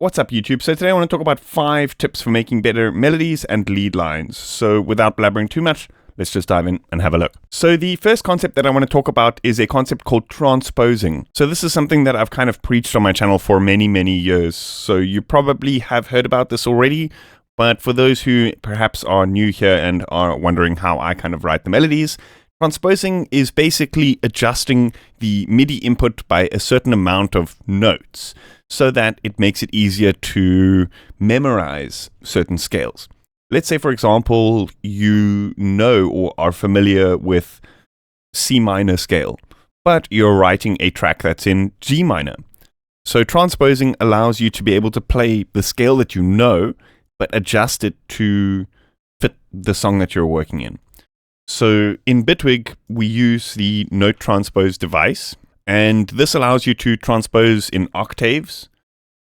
What's up, YouTube? So today I want to talk about 5 tips for making better melodies and lead lines. So without blabbering too much, let's just dive in and have a look. So the first concept that I want to talk about is a concept called transposing. So this is something that I've kind of preached on my channel for many years. So you probably have heard about this already, but for those who perhaps are new here and are wondering how I kind of write the melodies, transposing is basically adjusting the MIDI input by a certain amount of notes so that it makes it easier to memorize certain scales. Let's say, for example, you know or are familiar with C minor scale, but you're writing a track that's in G minor. So transposing allows you to be able to play the scale that you know, but adjust it to fit the song that you're working in. So in Bitwig, we use the note transpose device, and this allows you to transpose in octaves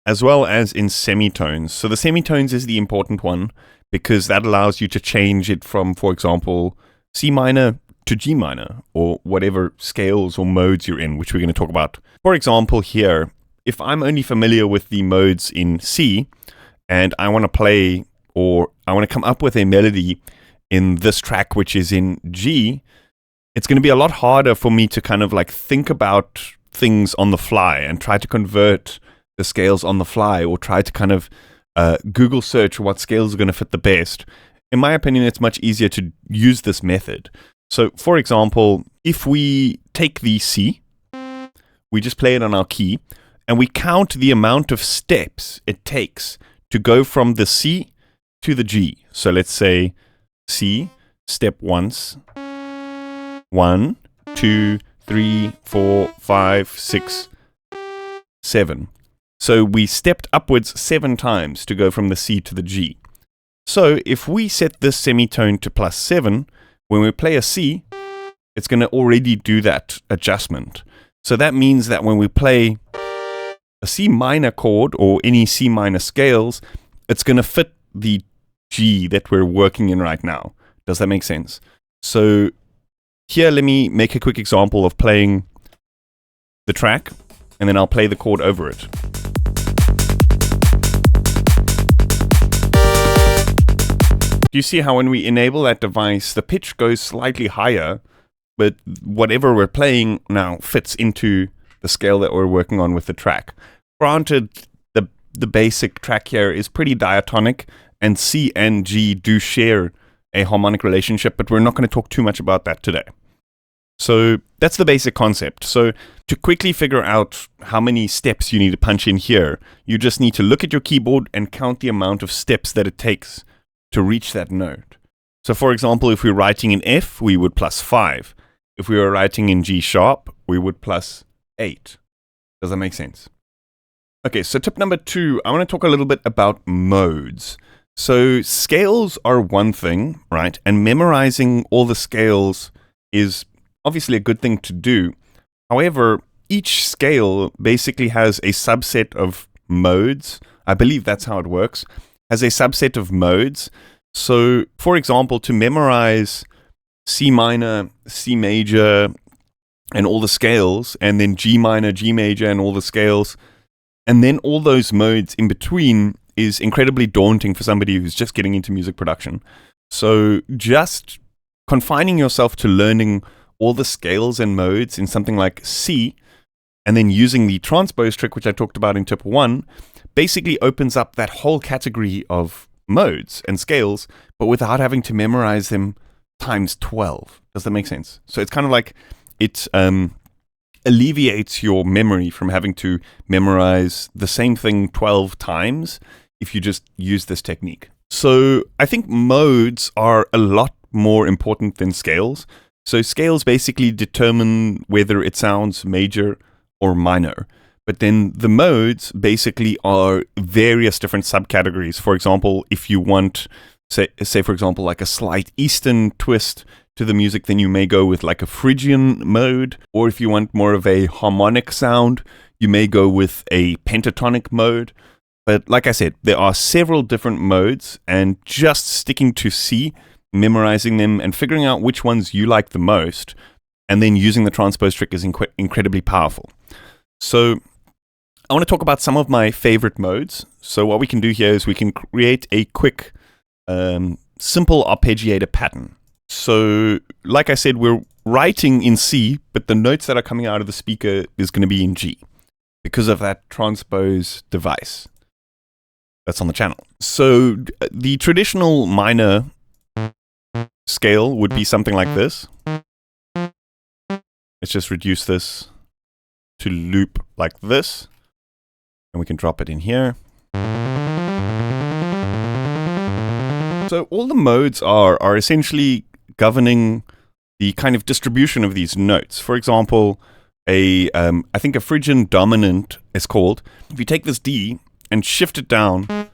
as well as in semitones. So the semitones is the important one because that allows you to change it from, for example, C minor to G minor or whatever scales or modes you're in, which we're going to talk about. For example, here, if I'm only familiar with the modes in C and I want to play or I want to come up with a melody in this track, which is in G, it's going to be a lot harder for me to kind of like think about things on the fly and try to convert the scales on the fly or try to kind of Google search what scales are going to fit the best. In my opinion, it's much easier to use this method. So for example, if we take the C, we just play it on our key and we count the amount of steps it takes to go from the C to the G. So let's say C, step once, 1, 2, 3, 4, 5, 6, 7. So we stepped upwards 7 times to go from the C to the G. So if we set this semitone to +7, when we play a C, it's going to already do that adjustment. So that means that when we play a C minor chord or any C minor scales, it's going to fit the G that we're working in right now. Does that make sense? So here, let me make a quick example of playing the track, and then I'll play the chord over it. Do you see how when we enable that device, the pitch goes slightly higher, but whatever we're playing now fits into the scale that we're working on with the track? Granted, the basic track here is pretty diatonic, and C and G do share a harmonic relationship, but we're not going to talk too much about that today. So that's the basic concept. So to quickly figure out how many steps you need to punch in here, you just need to look at your keyboard and count the amount of steps that it takes to reach that note. So for example, if we're writing in F, we would +5. If we were writing in G sharp, we would +8. Does that make sense? Okay, so tip number 2, I want to talk a little bit about modes. So scales are one thing, right? And memorizing all the scales is obviously a good thing to do. However, each scale basically has a subset of modes. I believe that's how it works. Has a subset of modes. So, for example, to memorize C minor, C major, and all the scales, and then G minor, G major, and all the scales, and then all those modes in between is incredibly daunting for somebody who's just getting into music production. So just confining yourself to learning all the scales and modes in something like C, and then using the transpose trick, which I talked about in tip 1, basically opens up that whole category of modes and scales, but without having to memorize them times 12. Does that make sense? So it's kind of like it alleviates your memory from having to memorize the same thing 12 times if you just use this technique. So I think modes are a lot more important than scales. So scales basically determine whether it sounds major or minor. But then the modes basically are various different subcategories. For example, if you want, say for example, like a slight Eastern twist to the music, then you may go with like a Phrygian mode. Or if you want more of a harmonic sound, you may go with a pentatonic mode. But like I said, there are several different modes, and just sticking to C, memorizing them and figuring out which ones you like the most, and then using the transpose trick is incredibly powerful. So I want to talk about some of my favorite modes. So what we can do here is we can create a quick, simple arpeggiator pattern. So, like I said, we're writing in C, but the notes that are coming out of the speaker is going to be in G because of that transpose device that's on the channel. So, the traditional minor scale would be something like this. Let's just reduce this to loop like this, and we can drop it in here. So all the modes are essentially governing the kind of distribution of these notes. For example, I think a Phrygian dominant is called. If you take this D and shift it down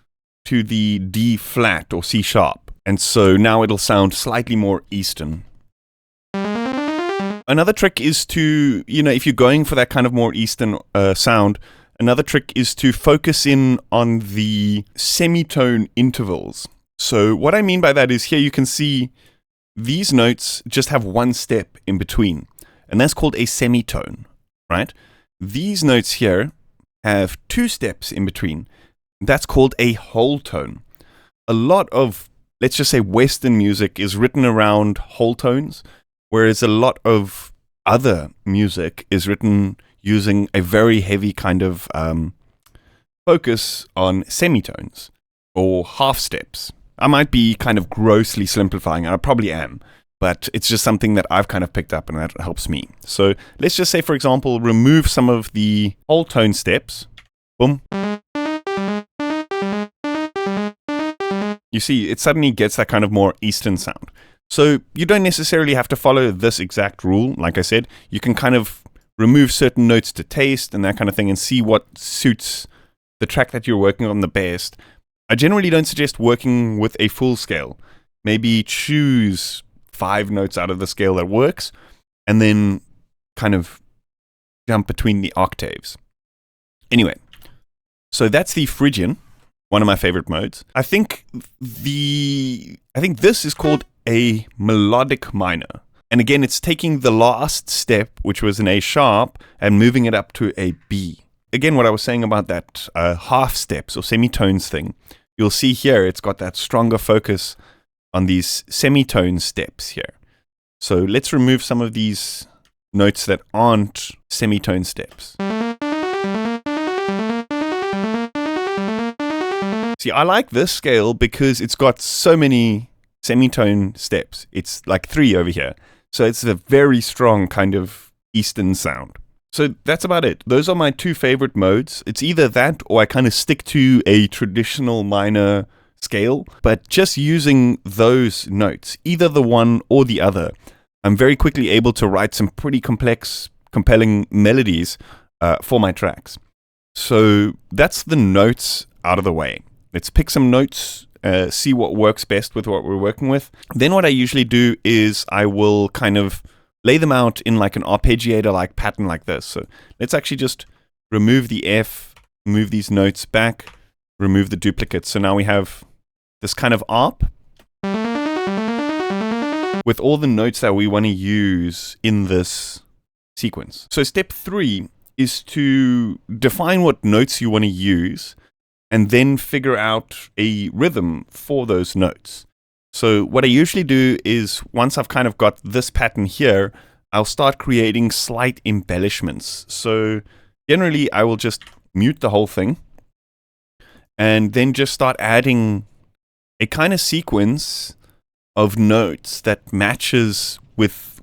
to the D flat or C sharp, and so now it'll sound slightly more Eastern. Another trick is to, if you're going for that kind of more Eastern sound, another trick is to focus in on the semitone intervals. So what I mean by that is here you can see these notes just have one step in between, and that's called a semitone, right? These notes here have two steps in between. That's called a whole tone. A lot of, let's just say, Western music is written around whole tones, whereas a lot of other music is written using a very heavy kind of focus on semitones or half steps. I might be kind of grossly simplifying, and I probably am, but it's just something that I've kind of picked up and that helps me. So let's just say, for example, remove some of the whole tone steps. Boom. You see, it suddenly gets that kind of more Eastern sound. So you don't necessarily have to follow this exact rule. Like I said, you can kind of remove certain notes to taste and that kind of thing and see what suits the track that you're working on the best. I generally don't suggest working with a full scale. Maybe choose 5 notes out of the scale that works and then kind of jump between the octaves. Anyway, so that's the Phrygian, one of my favorite modes. I think this is called a melodic minor. And again, it's taking the last step, which was an A sharp, and moving it up to a B. Again, what I was saying about that half steps or semitones thing, you'll see here it's got that stronger focus on these semitone steps here. So let's remove some of these notes that aren't semitone steps. See, I like this scale because it's got so many semitone steps. It's like 3 over here. So it's a very strong kind of Eastern sound. So that's about it. Those are my 2 favorite modes. It's either that or I kind of stick to a traditional minor scale, but just using those notes, either the one or the other, I'm very quickly able to write some pretty complex, compelling melodies for my tracks. So that's the notes out of the way. Let's pick some notes, see what works best with what we're working with. Then what I usually do is I will kind of lay them out in like an arpeggiator-like pattern like this. So let's actually just remove the F, move these notes back, remove the duplicates. So now we have this kind of arp with all the notes that we want to use in this sequence. So step 3 is to define what notes you want to use and then figure out a rhythm for those notes. So what I usually do is once I've kind of got this pattern here, I'll start creating slight embellishments. So generally I will just mute the whole thing and then just start adding a kind of sequence of notes that matches with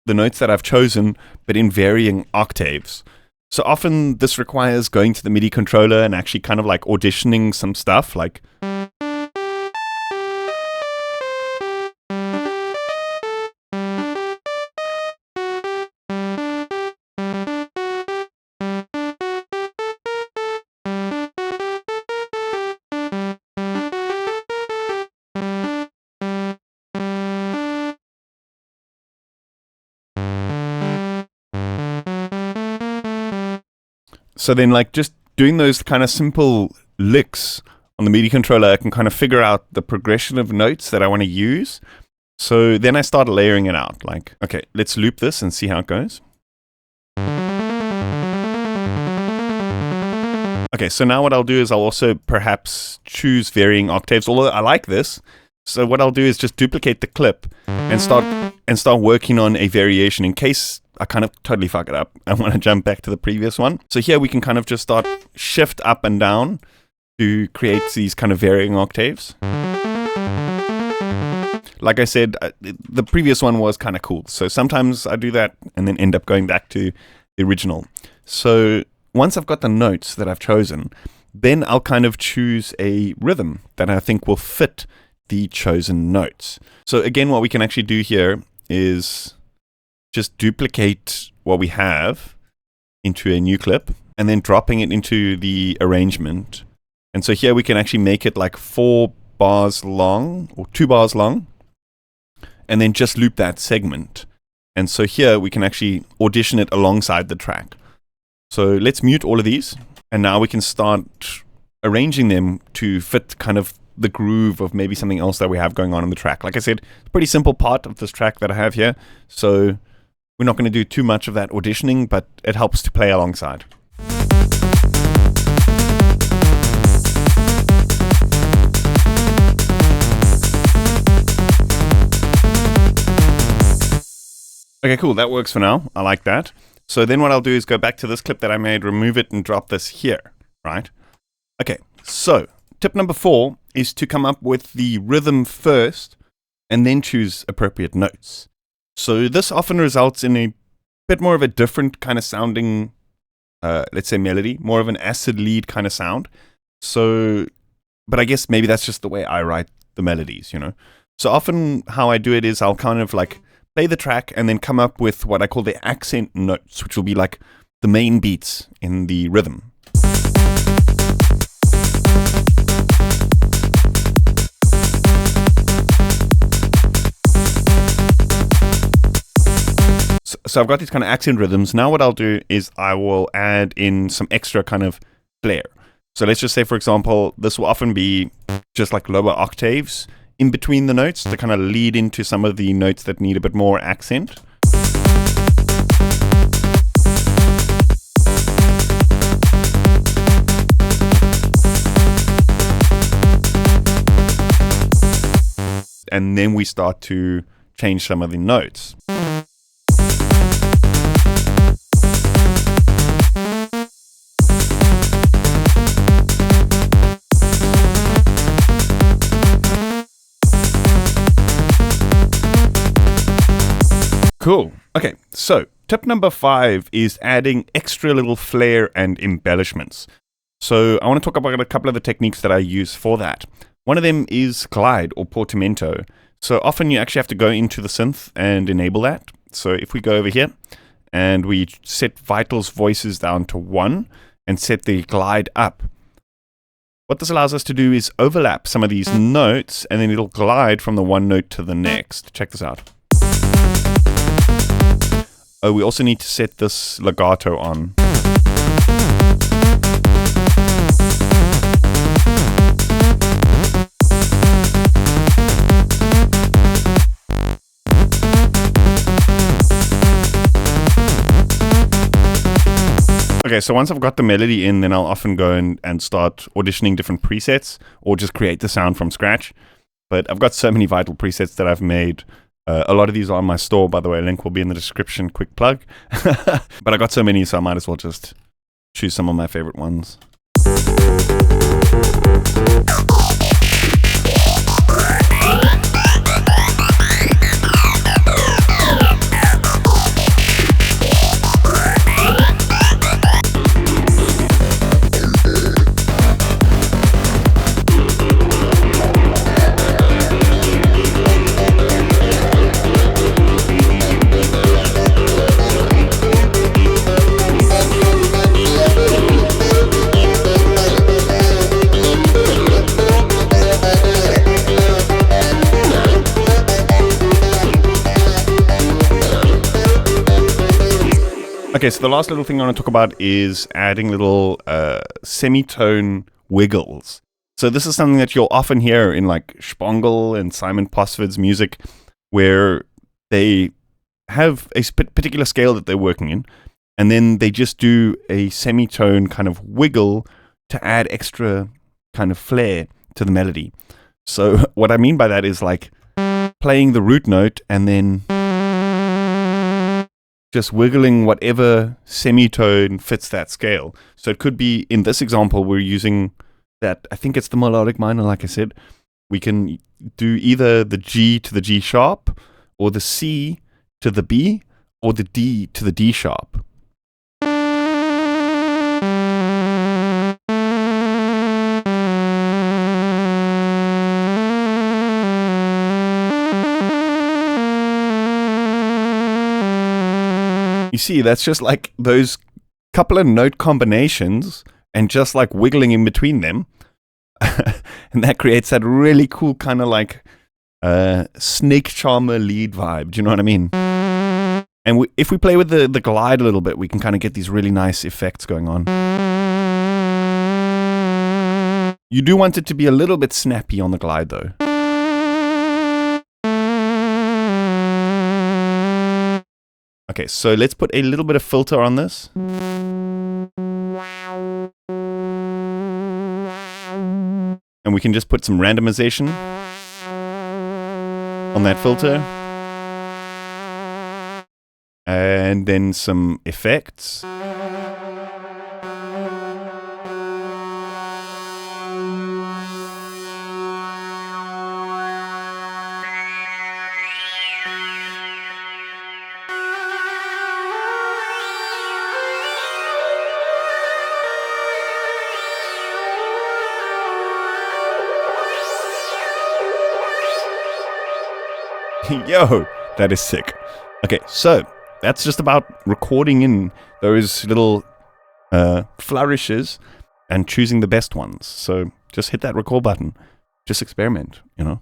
the notes that I've chosen, but in varying octaves. So often this requires going to the MIDI controller and actually kind of like auditioning some stuff like so then like just doing those kind of simple licks on the MIDI controller, I can kind of figure out the progression of notes that I want to use. So then I start layering it out. Like, okay, let's loop this and see how it goes. Okay, so now what I'll do is I'll also perhaps choose varying octaves, although I like this. So what I'll do is just duplicate the clip and start working on a variation in case I kind of totally fuck it up. I want to jump back to the previous one. So here we can kind of just start shift up and down to create these kind of varying octaves. Like I said, the previous one was kind of cool. So sometimes I do that and then end up going back to the original. So once I've got the notes that I've chosen, then I'll kind of choose a rhythm that I think will fit the chosen notes. So again, what we can actually do here is just duplicate what we have into a new clip and then dropping it into the arrangement. And so here we can actually make it like 4 bars long or 2 bars long and then just loop that segment. And so here we can actually audition it alongside the track. So let's mute all of these and now we can start arranging them to fit kind of the groove of maybe something else that we have going on in the track. Like I said, it's a pretty simple part of this track that I have here. So we're not going to do too much of that auditioning, but it helps to play alongside. Okay, cool. That works for now. I like that. So then what I'll do is go back to this clip that I made, remove it, and drop this here, right? Okay, so tip number 4 is to come up with the rhythm first and then choose appropriate notes. So this often results in a bit more of a different kind of sounding, let's say melody, more of an acid lead kind of sound. So, but I guess maybe that's just the way I write the melodies, you know? So often how I do it is I'll kind of like play the track and then come up with what I call the accent notes, which will be like the main beats in the rhythm. So I've got these kind of accent rhythms. Now what I'll do is I will add in some extra kind of flair. So let's just say, for example, this will often be just like lower octaves in between the notes to kind of lead into some of the notes that need a bit more accent. And then we start to change some of the notes. Cool. Okay, so tip number 5 is adding extra little flair and embellishments. So I want to talk about a couple of the techniques that I use for that. One of them is glide or portamento. So often you actually have to go into the synth and enable that. So if we go over here and we set Vital's voices down to 1 and set the glide up, what this allows us to do is overlap some of these notes and then it'll glide from the one note to the next. Check this out. Oh, we also need to set this legato on. Okay, so once I've got the melody in, then I'll often go and start auditioning different presets or just create the sound from scratch. But I've got so many Vital presets that I've made. A lot of these are on my store, by the way. Link will be in the description. Quick plug. But I got so many, so I might as well just choose some of my favorite ones. Okay, so the last little thing I want to talk about is adding little semitone wiggles. So this is something that you'll often hear in like Struggl and Simon Posford's music, where they have a particular scale that they're working in, and then they just do a semitone kind of wiggle to add extra kind of flair to the melody. So what I mean by that is like playing the root note and then just wiggling whatever semitone fits that scale. So it could be, in this example, we're using that, I think it's the melodic minor, like I said. We can do either the G to the G sharp, or the C to the B, or the D to the D sharp. You see, that's just like those couple of note combinations and just like wiggling in between them. And that creates that really cool kind of like snake charmer lead vibe. Do you know what I mean? And if we play with the glide a little bit, we can kind of get these really nice effects going on. You do want it to be a little bit snappy on the glide though. Okay, so let's put a little bit of filter on this. And we can just put some randomization on that filter. And then some effects. Yo, that is sick. Okay, so that's just about recording in those little flourishes and choosing the best ones. So just hit that record button. Just experiment, you know.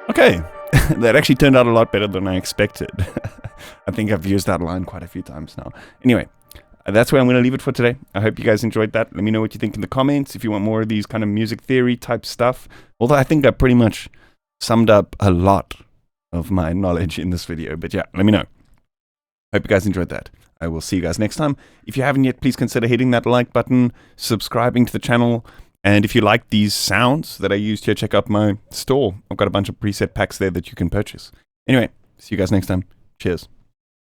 Okay, that actually turned out a lot better than I expected. I think I've used that line quite a few times now. Anyway, that's where I'm going to leave it for today. I hope you guys enjoyed that. Let me know what you think in the comments if you want more of these kind of music theory type stuff. Although I think I pretty much summed up a lot of my knowledge in this video. But yeah, let me know. Hope you guys enjoyed that. I will see you guys next time. If you haven't yet, please consider hitting that like button, subscribing to the channel. And if you like these sounds that I used here, check out my store. I've got a bunch of preset packs there that you can purchase. Anyway, see you guys next time. Cheers.